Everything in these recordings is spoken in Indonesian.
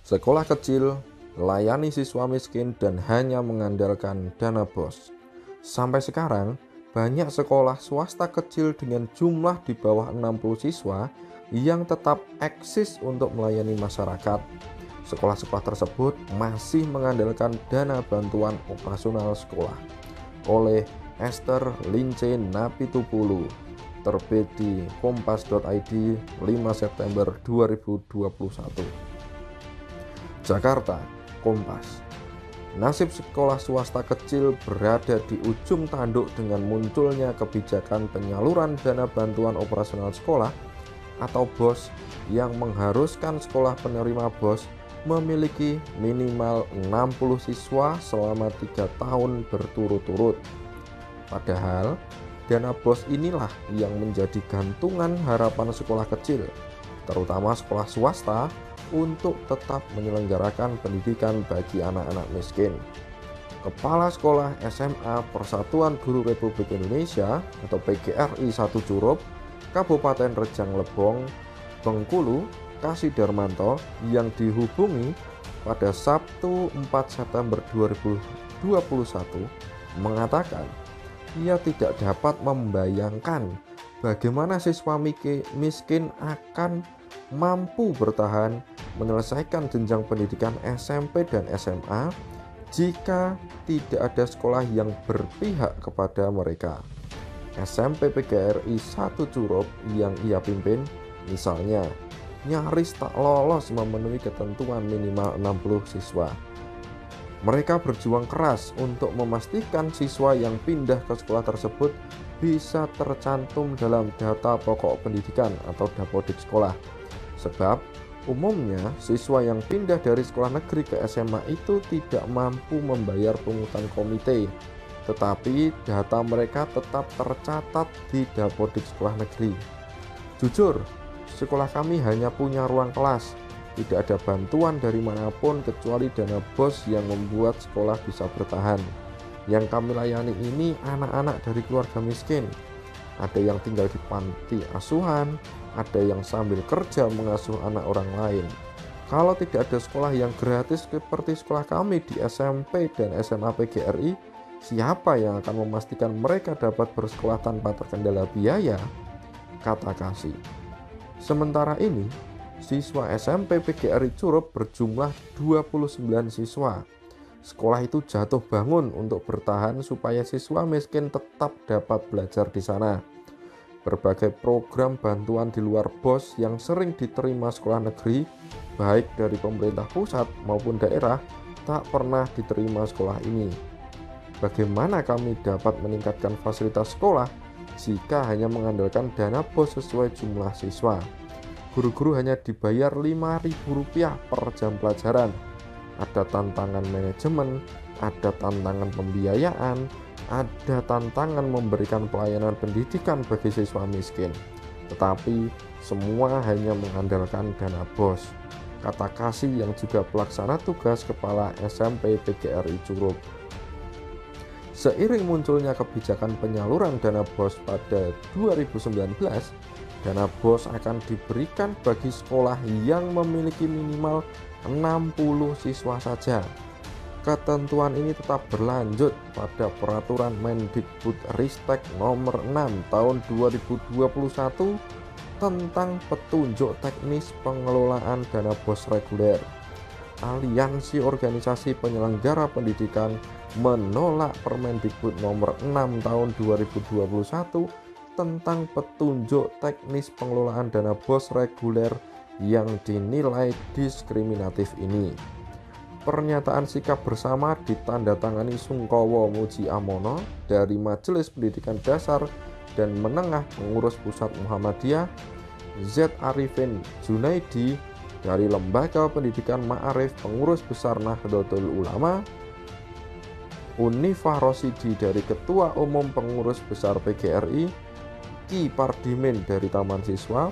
Sekolah kecil, layani siswa miskin dan hanya mengandalkan dana BOS. Sampai sekarang, banyak sekolah swasta kecil dengan jumlah di bawah 60 siswa yang tetap eksis untuk melayani masyarakat. Sekolah-sekolah tersebut masih mengandalkan dana bantuan operasional sekolah. Oleh Esther Lince Napitupulu, terbit di kompas.id 5 September 2021. Jakarta, Kompas. Nasib sekolah swasta kecil berada di ujung tanduk dengan munculnya kebijakan penyaluran dana bantuan operasional sekolah atau BOS yang mengharuskan sekolah penerima BOS memiliki minimal 60 siswa selama 3 tahun berturut-turut. Padahal, dana BOS inilah yang menjadi gantungan harapan sekolah kecil, terutama sekolah swasta, untuk tetap menyelenggarakan pendidikan bagi anak-anak miskin. Kepala Sekolah SMA Persatuan Guru Republik Indonesia atau PGRI 1 Curup, Kabupaten Rejang Lebong, Bengkulu, Kasih Darmanto yang dihubungi pada Sabtu 4 September 2021 mengatakan ia tidak dapat membayangkan bagaimana siswa miskin akan mampu bertahan menyelesaikan jenjang pendidikan SMP dan SMA jika tidak ada sekolah yang berpihak kepada mereka. SMP PGRI 1 Curup yang ia pimpin misalnya nyaris tak lolos memenuhi ketentuan minimal 60 siswa. Mereka berjuang keras untuk memastikan siswa yang pindah ke sekolah tersebut bisa tercantum dalam data pokok pendidikan atau dapodik sekolah. Sebab umumnya siswa yang pindah dari sekolah negeri ke SMA itu tidak mampu membayar pungutan komite, tetapi data mereka tetap tercatat di dapodik sekolah negeri. Jujur, sekolah kami hanya punya ruang kelas, tidak ada bantuan dari manapun kecuali dana BOS yang membuat sekolah bisa bertahan. Yang kami layani ini anak-anak dari keluarga miskin. Ada yang tinggal di panti asuhan, ada yang sambil kerja mengasuh anak orang lain. Kalau tidak ada sekolah yang gratis seperti sekolah kami di SMP dan SMA PGRI, siapa yang akan memastikan mereka dapat bersekolah tanpa terkendala biaya? Kata Kasih. Sementara ini, siswa SMP PGRI Curup berjumlah 29 siswa. Sekolah itu jatuh bangun untuk bertahan supaya siswa miskin tetap dapat belajar di sana. Berbagai program bantuan di luar BOS yang sering diterima sekolah negeri, baik dari pemerintah pusat maupun daerah, tak pernah diterima sekolah ini. Bagaimana kami dapat meningkatkan fasilitas sekolah jika hanya mengandalkan dana BOS sesuai jumlah siswa? Guru-guru hanya dibayar Rp5.000 per jam pelajaran. Ada tantangan manajemen, ada tantangan pembiayaan, ada tantangan memberikan pelayanan pendidikan bagi siswa miskin. Tetapi semua hanya mengandalkan dana BOS, kata Kasih yang juga pelaksana tugas Kepala SMP PGRI Curup. Seiring munculnya kebijakan penyaluran dana BOS pada 2019, dana BOS akan diberikan bagi sekolah yang memiliki minimal 60 siswa saja. Ketentuan ini tetap berlanjut pada Peraturan Mendikbudristek Nomor 6 Tahun 2021 tentang petunjuk teknis pengelolaan dana BOS reguler. Aliansi Organisasi Penyelenggara Pendidikan menolak Permendikbud Nomor 6 Tahun 2021 tentang petunjuk teknis pengelolaan dana BOS reguler yang dinilai diskriminatif ini. Pernyataan sikap bersama ditandatangani Sungkowo Muji Amono dari Majelis Pendidikan Dasar dan Menengah Pengurus Pusat Muhammadiyah, Z. Arifin Junaidi dari Lembaga Pendidikan Ma'arif Pengurus Besar Nahdlatul Ulama, Unifah Rosidi dari Ketua Umum Pengurus Besar PGRI, Ki Pardimin dari Taman Siswa,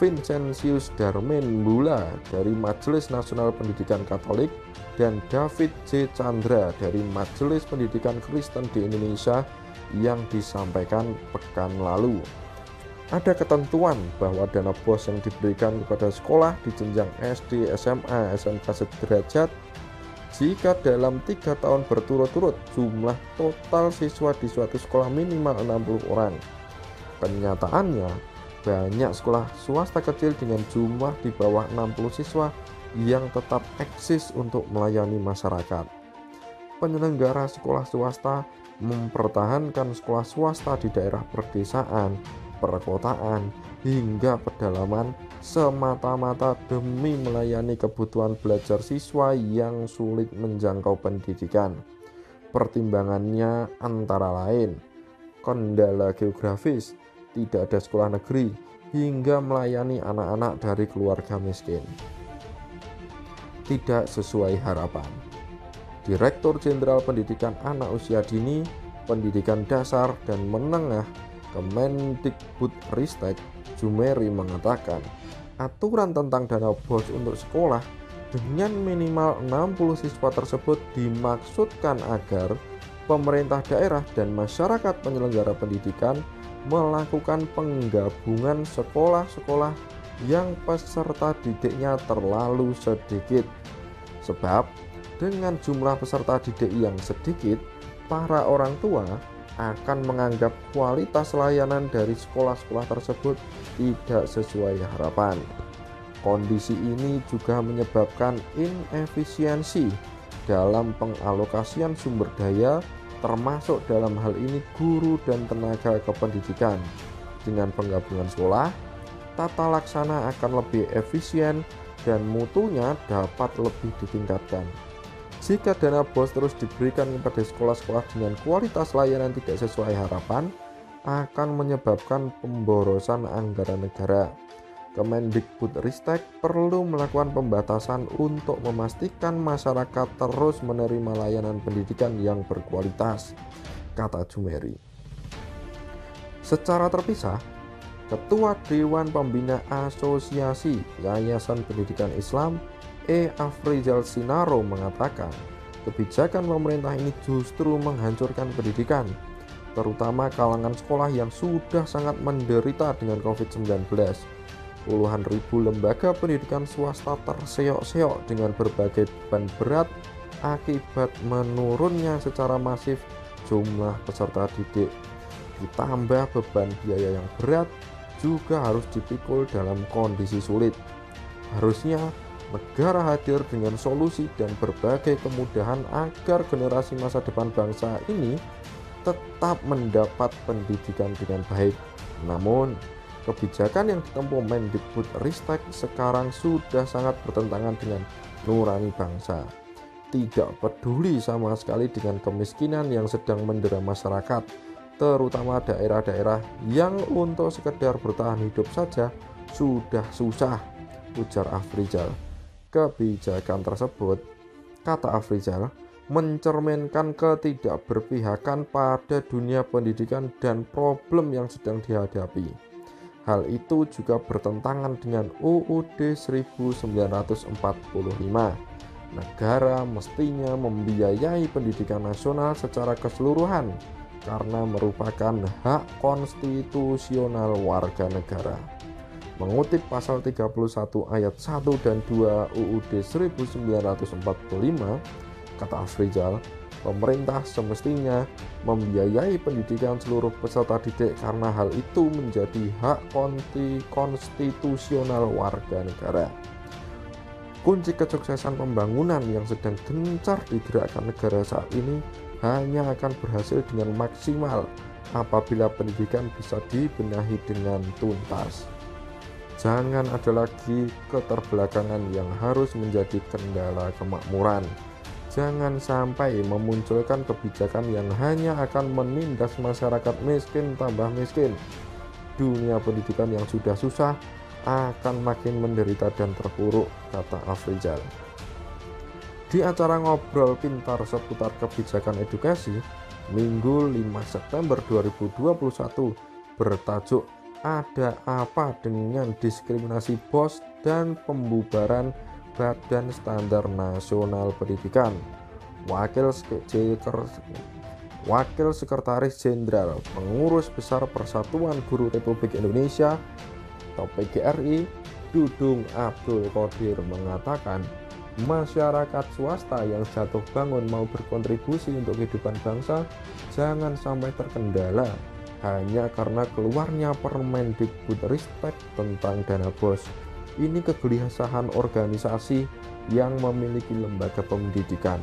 Vincentius Darmin Bula dari Majelis Nasional Pendidikan Katolik, dan David J. Chandra dari Majelis Pendidikan Kristen di Indonesia yang disampaikan pekan lalu. Ada ketentuan bahwa dana BOS yang diberikan kepada sekolah di jenjang SD, SMA, SMK sederajat jika dalam 3 tahun berturut-turut jumlah total siswa di suatu sekolah minimal 60 orang. Kenyataannya, banyak sekolah swasta kecil dengan jumlah di bawah 60 siswa yang tetap eksis untuk melayani masyarakat. Penyelenggara sekolah swasta mempertahankan sekolah swasta di daerah perdesaan, perkotaan, hingga pedalaman semata-mata demi melayani kebutuhan belajar siswa yang sulit menjangkau pendidikan. Pertimbangannya antara lain kendala geografis, tidak ada sekolah negeri, hingga melayani anak-anak dari keluarga miskin. Tidak sesuai harapan. Direktur Jenderal Pendidikan Anak Usia Dini, Pendidikan Dasar dan Menengah Kemendikbudristek Jumeri mengatakan, aturan tentang dana BOS untuk sekolah dengan minimal 60 siswa tersebut dimaksudkan agar pemerintah daerah dan masyarakat penyelenggara pendidikan melakukan penggabungan sekolah-sekolah yang peserta didiknya terlalu sedikit. Sebab dengan jumlah peserta didik yang sedikit, para orang tua akan menganggap kualitas layanan dari sekolah-sekolah tersebut tidak sesuai harapan. Kondisi ini juga menyebabkan inefisiensi dalam pengalokasian sumber daya, termasuk dalam hal ini guru dan tenaga kependidikan. Dengan penggabungan sekolah, tata laksana akan lebih efisien dan mutunya dapat lebih ditingkatkan. Jika dana BOS terus diberikan kepada sekolah-sekolah dengan kualitas layanan tidak sesuai harapan, akan menyebabkan pemborosan anggaran negara. Kemendikbudristek perlu melakukan pembatasan untuk memastikan masyarakat terus menerima layanan pendidikan yang berkualitas, kata Jumeri. Secara terpisah, Ketua Dewan Pembina Asosiasi Yayasan Pendidikan Islam Afrizal Sinaro mengatakan, kebijakan pemerintah ini justru menghancurkan pendidikan, terutama kalangan sekolah yang sudah sangat menderita dengan COVID-19. Puluhan ribu lembaga pendidikan swasta terseok-seok dengan berbagai beban berat akibat menurunnya secara masif jumlah peserta didik. Ditambah beban biaya yang berat juga harus dipikul dalam kondisi sulit. Harusnya negara hadir dengan solusi dan berbagai kemudahan agar generasi masa depan bangsa ini tetap mendapat pendidikan dengan baik. Namun, kebijakan yang ditempuh Mendikbudristek sekarang sudah sangat bertentangan dengan nurani bangsa. Tidak peduli sama sekali dengan kemiskinan yang sedang mendera masyarakat, terutama daerah-daerah yang untuk sekedar bertahan hidup saja sudah susah, ujar Afrizal. Kebijakan tersebut, kata Afrizal, mencerminkan ketidakberpihakan pada dunia pendidikan dan problem yang sedang dihadapi. Hal itu juga bertentangan dengan UUD 1945. Negara mestinya membiayai pendidikan nasional secara keseluruhan karena merupakan hak konstitusional warga negara. Mengutip pasal 31 ayat 1 dan 2 UUD 1945, kata Afrizal, pemerintah semestinya membiayai pendidikan seluruh peserta didik karena hal itu menjadi hak konstitusional warga negara. Kunci kesuksesan pembangunan yang sedang gencar digerakkan negara saat ini hanya akan berhasil dengan maksimal apabila pendidikan bisa dibenahi dengan tuntas. Jangan ada lagi keterbelakangan yang harus menjadi kendala kemakmuran. Jangan sampai memunculkan kebijakan yang hanya akan menindas masyarakat miskin tambah miskin. Dunia pendidikan yang sudah susah akan makin menderita dan terpuruk, kata Afrizal. Di acara ngobrol pintar seputar kebijakan edukasi, Minggu 5 September 2021 bertajuk "Ada Apa Dengan Diskriminasi BOS dan Pembubaran Badan Standar Nasional Pendidikan?" Wakil Sekretaris Jenderal Pengurus Besar Persatuan Guru Republik Indonesia atau PGRI, Dudung Abdul Qodir mengatakan, masyarakat swasta yang jatuh bangun mau berkontribusi untuk kehidupan bangsa jangan sampai terkendala hanya karena keluarnya Permendikbudristek tentang dana BOS. Ini kegelisahan organisasi yang memiliki lembaga pendidikan.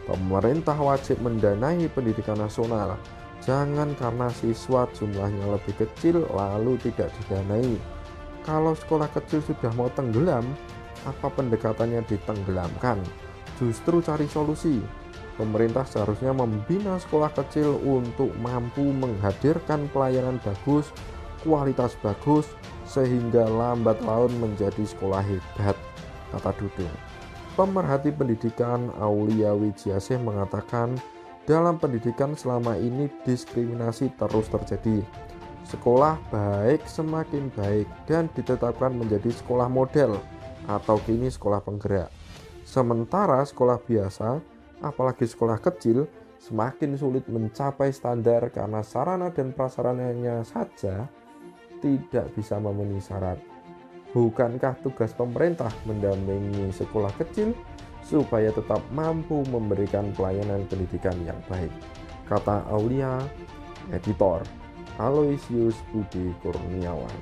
Pemerintah wajib mendanai pendidikan nasional. Jangan karena siswa jumlahnya lebih kecil lalu tidak didanai. Kalau sekolah kecil sudah mau tenggelam, apa pendekatannya ditenggelamkan? Justru cari solusi. Pemerintah seharusnya membina sekolah kecil untuk mampu menghadirkan pelayanan bagus, kualitas bagus, sehingga lambat laun menjadi sekolah hebat, kata Dudung. Pemerhati pendidikan Aulia Wijiasih mengatakan, dalam pendidikan selama ini diskriminasi terus terjadi. Sekolah baik semakin baik dan ditetapkan menjadi sekolah model atau kini sekolah penggerak. Sementara sekolah biasa, apalagi sekolah kecil, semakin sulit mencapai standar karena sarana dan prasarananya saja tidak bisa memenuhi syarat. Bukankah tugas pemerintah mendampingi sekolah kecil supaya tetap mampu memberikan pelayanan pendidikan yang baik? Kata Aulia, editor Aloysius Budi Kurniawan.